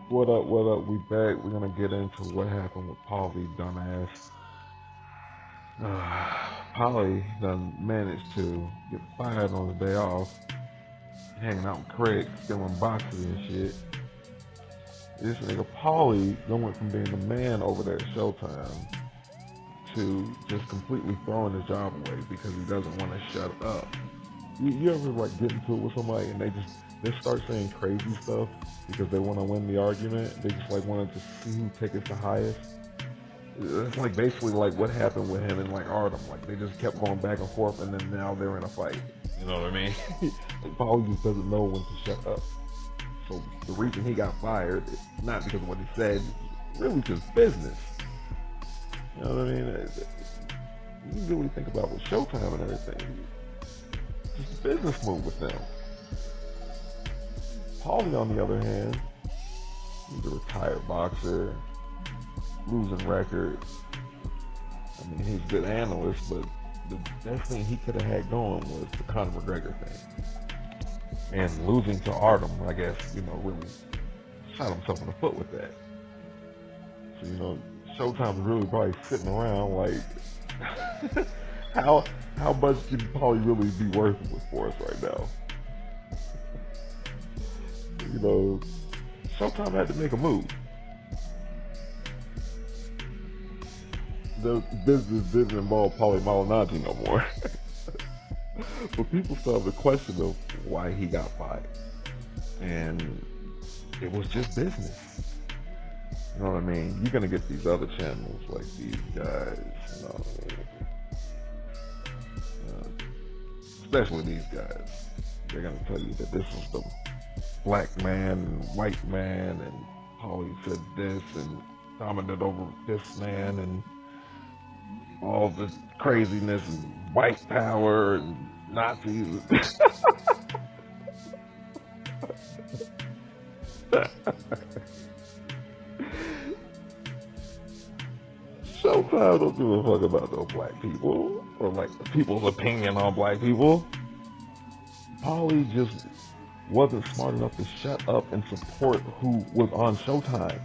What up, what up? We back. We're gonna get into what happened with Paulie, dumbass. Paulie done managed to get fired on his day off, hanging out with Craig, stealing boxes and shit. This nigga Paulie done went from being the man over there at Showtime to just completely throwing his job away because he doesn't want to shut up. You ever like get into it with somebody and they start saying crazy stuff because they want to win the argument? They just like wanted to see who tickets the highest. It's like basically like what happened with him and like Artem. Like they just kept going back and forth, and then now they're in a fight. You know what I mean? Like Paul just doesn't know when to shut up. So the reason he got fired is not because of what he said, it's really just business. You know what I mean? You really think about with Showtime and everything. Just a business move with them. Paulie, on the other hand, he's a retired boxer, losing record. I mean, he's a good analyst, but the best thing he could have had going was the Conor McGregor thing. And losing to Artem, I guess, really shot himself in the foot with that. So, Showtime's really probably sitting around like, how much can Paulie really be worth for us right now? Showtime had to make a move. The business didn't involve Paulie malignaggi no more. But people still have the question of why he got fired. And it was just business. You know what I mean? You're gonna get these other channels like these guys, especially these guys. They're gonna tell you that this was the black man and white man, and Paulie said this and dominated over this man, and all the craziness and white power and Nazis. Showtime don't give a fuck about no black people or like people's opinion on black people. Paulie just wasn't smart enough to shut up and support who was on Showtime.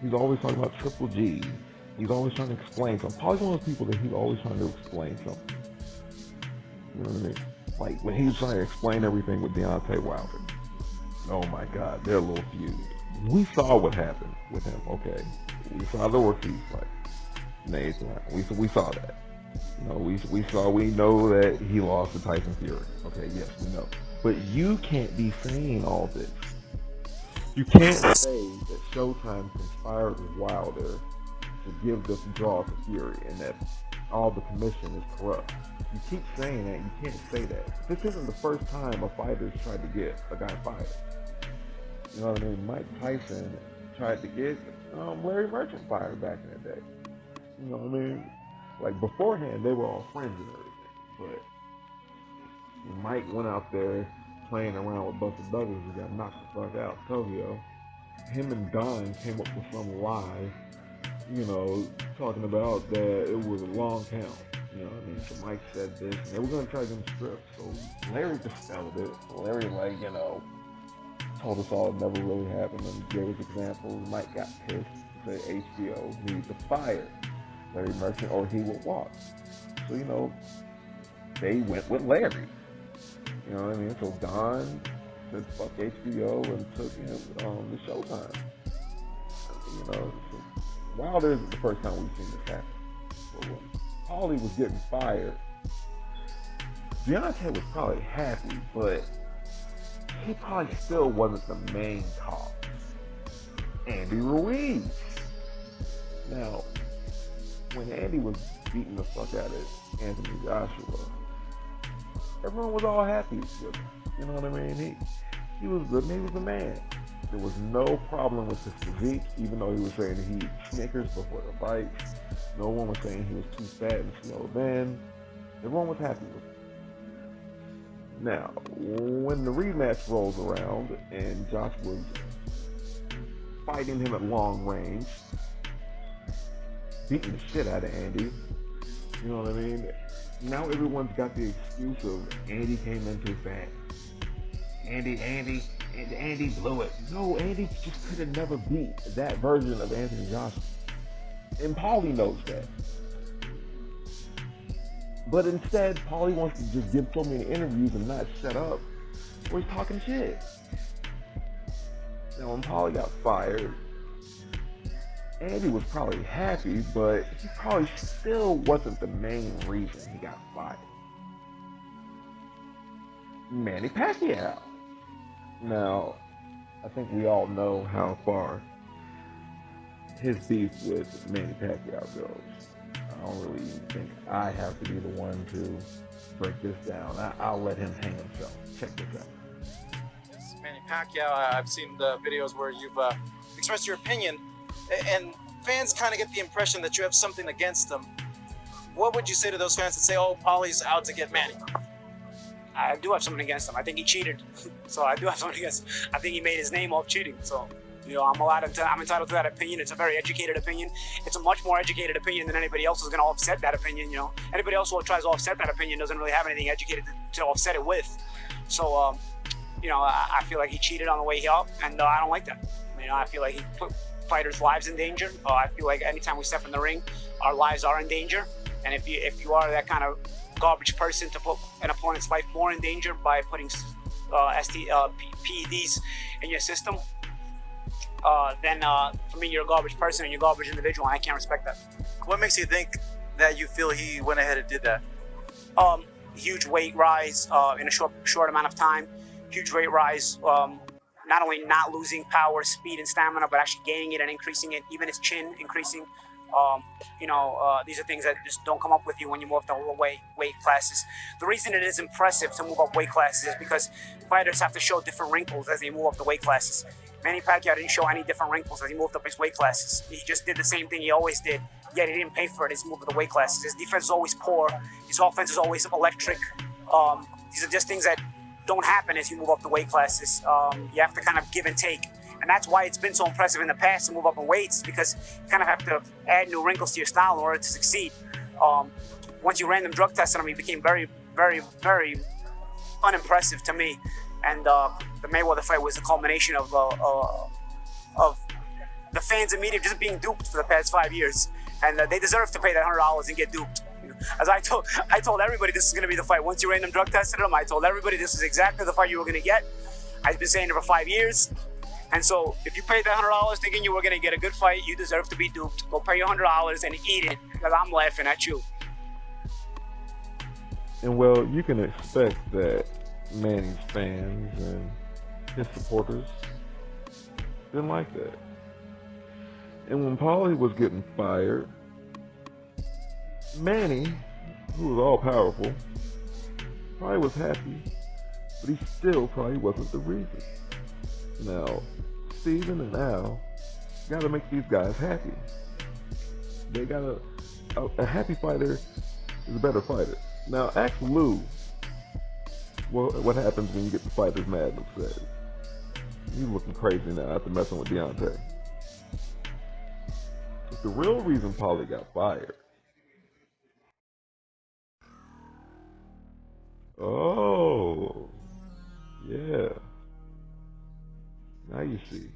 He's always talking about Triple G. He's always trying to explain something. Paulie's one of those people that he's always trying to explain something. You know what I mean? Like when he was trying to explain everything with Deontay Wilder. Oh my God, their little feud. We saw what happened with him. Okay, we saw the Ortiz fight. We saw that. We know that he lost to Tyson Fury. Okay, yes, we know. But you can't be saying all this. You can't say that Showtime conspired with Wilder to give this draw to Fury and that all the commission is corrupt. You keep saying that, you can't say that. This isn't the first time a fighter's tried to get a guy fired. You know what I mean? Mike Tyson tried to get Larry Merchant fired back in the day. You know what I mean? Like beforehand, they were all friends and everything. But when Mike went out there playing around with Buster Douglas and got knocked the fuck out, Tokyo, him and Don came up with some lie, talking about that it was a long count. You know what I mean? So Mike said this, and they were going to try to get him stripped. So Larry dispelled it. Larry, told us all it never really happened and gave us examples. Mike got pissed, said HBO needed to fire Larry Merchant or he would walk. So, they went with Larry. You know what I mean? So Don said fuck HBO and took him to Showtime. So Wilder isn't the first time we've seen this happen. So when Paulie was getting fired, Deontay was probably happy, but he probably still wasn't the main cause. Andy Ruiz. Now, when Andy was beating the fuck out of Anthony Joshua, everyone was all happy with him. You know what I mean? He was the man. There was no problem with his physique, even though he was saying that he ate Snickers before the fight. No one was saying he was too fat and slow then. Everyone was happy with him. Now, when the rematch rolls around and Josh was fighting him at long range, beating the shit out of Andy, you know what I mean? Now everyone's got the excuse of Andy came in too fast. Andy and Andy blew it. No, Andy just could have never beat that version of Anthony Johnson. And Paulie knows that. But instead, Paulie wants to just give so many interviews and not shut up, or he's talking shit. Now, when Paulie got fired, Andy was probably happy, but he probably still wasn't the main reason he got fired. Manny Pacquiao. Now, I think we all know how far his beef with Manny Pacquiao goes. I don't really think I have to be the one to break this down. I'll let him hang himself. Check this out. Yes, Manny Pacquiao, I've seen the videos where you've expressed your opinion, and fans kind of get the impression that you have something against him. What would you say to those fans that say, oh, Paulie's out to get Manny? I do have something against him. I think he cheated. So I do have something against him. I think he made his name off cheating. So, I'm entitled to that opinion. It's a very educated opinion. It's a much more educated opinion than anybody else is going to offset that opinion. Anybody else who tries to offset that opinion doesn't really have anything educated to offset it with. So, I feel like he cheated on the way up, and I don't like that. I feel like he put fighters' lives in danger. I feel like anytime we step in the ring, our lives are in danger. And if you are that kind of garbage person to put an opponent's life more in danger by putting PEDs in your system, then for me, you're a garbage person and you're a garbage individual, and I can't respect that. What makes you think that you feel he went ahead and did that? Huge weight rise in a short amount of time. Huge weight rise. Not only not losing power, speed, and stamina, but actually gaining it and increasing it. Even his chin increasing. These are things that just don't come up with you when you move up the weight classes. The reason it is impressive to move up weight classes is because fighters have to show different wrinkles as they move up the weight classes. Manny Pacquiao didn't show any different wrinkles as he moved up his weight classes. He just did the same thing he always did, yet he didn't pay for it as he moved up the weight classes. His defense is always poor. His offense is always electric. These are just things that don't happen as you move up the weight classes. You have to kind of give and take. And that's why it's been so impressive in the past to move up in weights, because you kind of have to add new wrinkles to your style in order to succeed. Once you random drug tested him, he became very, very, very unimpressive to me. And the Mayweather fight was the culmination of the fans and media just being duped for the past 5 years. And they deserve to pay that $100 and get duped. As I told everybody this is going to be the fight. Once you random drug tested him, I told everybody this is exactly the fight you were going to get. I've been saying it for 5 years. And so if you paid that $100 thinking you were going to get a good fight, you deserve to be duped. Go pay your $100 and eat it, because I'm laughing at you. And well, you can expect that Manny's fans and his supporters didn't like that. And when Paulie was getting fired, Manny, who was all powerful, probably was happy, but he still probably wasn't the reason. Now, Steven and Al gotta make these guys happy. They gotta, a happy fighter is a better fighter. Now, ask Lou what happens when you get the fighters mad and upset. He's looking crazy now after messing with Deontay. But the real reason Paulie got fired. Oh, yeah. Now you see.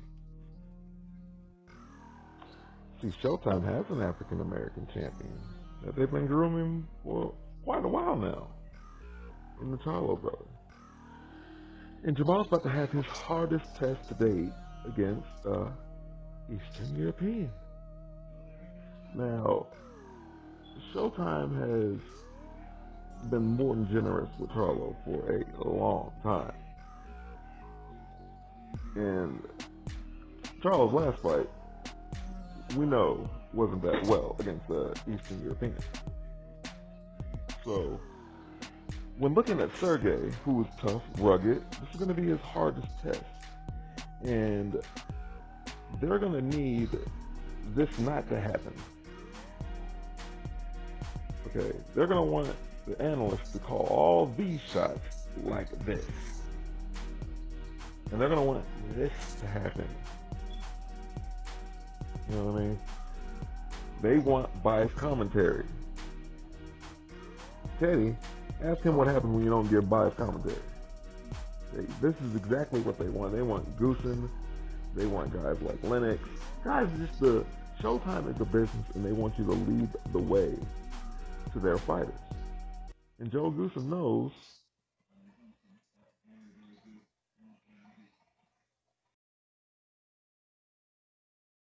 Showtime has an African American champion that they've been grooming for quite a while now, in the Charlo brother. And Jamal's about to have his hardest test to date against Eastern European. Now, Showtime has been more than generous with Charlo for a long time. And Charlo's last fight, we know, wasn't that well against the Eastern European. So, when looking at Sergey, who was tough, rugged, this is going to be his hardest test. And they're going to need this not to happen. Okay, they're going to want the analyst to call all these shots like this. And they're going to want this to happen. You know what I mean? They want biased commentary. Teddy, ask him what happens when you don't give biased commentary. This is exactly what they want. They want Goosen. They want guys like Lennox. Guys, just the Showtime is a business, and they want you to lead the way to their fighters. And Joe Goosen knows